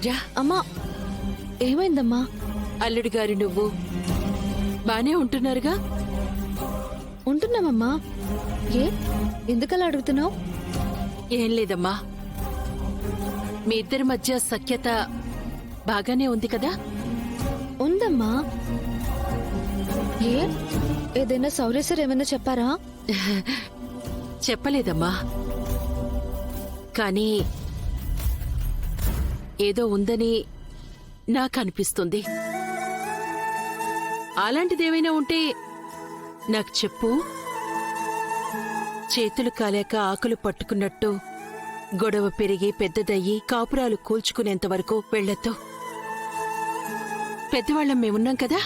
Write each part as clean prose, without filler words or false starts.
రా. అమ్మా, ఏమైందమ్మా? అల్లుడి గారి నువ్వు బానే ఉంటున్నారుగా? ఉంటున్నామమ్మా. ఏ ఎందుకలా అడుగుతున్నావు? ఏం లేదమ్మా, మీ ఇద్దరి మధ్య సఖ్యత బాగానే ఉంది కదా? ఉందమ్మా. ఏదైనా శౌర్య సార్ ఏమైనా చెప్పారా? చెప్పలేదమ్మా, కానీ ఏదో ఉందని నాకు అనిపిస్తుంది. అలాంటిదేమైనా ఉంటే నాకు చెప్పు. చేతులు కాలేక ఆకులు పట్టుకున్నట్టు గొడవ పెరిగి పెద్దదయ్యి కాపురాలు కూల్చుకునేంత వరకు వెళ్లొద్దు. పెద్దవాళ్ళం మేమున్నాం కదా,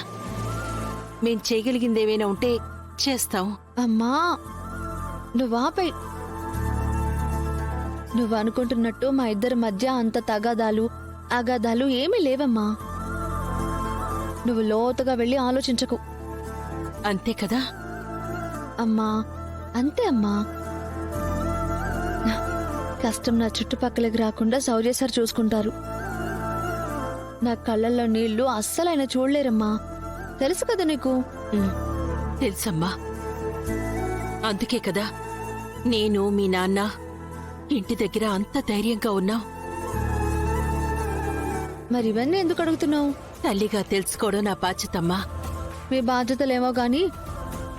మేం చేయగలిగిందేమైనా ఉంటే చేస్తాం. అమ్మా, నువ్వాపై. నువ్వు అనుకుంటున్నట్టు మా ఇద్దరి మధ్య అంత తగాదాలు అగాధాలు ఏమీ లేవమ్మా. నువ్వు లోతుగా వెళ్ళి ఆలోచించకు. అంతే కదా అమ్మా? అంతే అమ్మా. కష్టం నా చుట్టుపక్కలకి రాకుండా శౌర్య సార్ చూసుకుంటారు. నా కళ్ళల్లో నీళ్లు అస్సలైన చూడలేరమ్మా. తెలుసు కదా నీకు. తెలుసమ్మా, అందుకే కదా నేను మీ నాన్న ఇంటి దగ్గర అంత ధైర్యంగా ఉన్నాం. మరి ఇవన్నీ ఎందుకు అడుగుతున్నావు? తల్లిగా తెలుసుకోవడం నా బాధ్యతమ్మా. మీ బాధ్యతలేమో గాని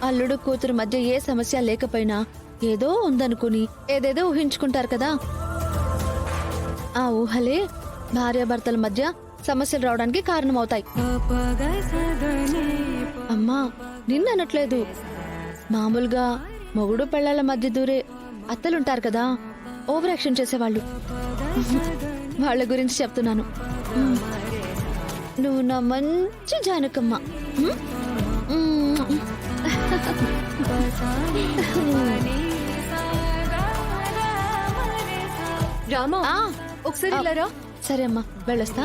అల్లుడు కూతురు మధ్య ఏ సమస్య లేకపోయినా ఏదో ఉందనుకుని ఏదేదో ఊహించుకుంటారు కదా. ఆ ఊహలే భార్యాభర్తల మధ్య సమస్యలు రావడానికి కారణమవుతాయి. అమ్మా, నిన్ననట్లేదు. మామూలుగా మొగుడు పెళ్లాల మధ్య దూరే అత్తలుంటారు కదా, ఓవర్ యాక్షన్ చేసేవాళ్ళు. వాళ్ళ గురించి చెప్తున్నాను. నువ్వు నా మంచి జానకమ్మ. రామా, ఒకసారి సరే అమ్మా, వెళ్ళొస్తా.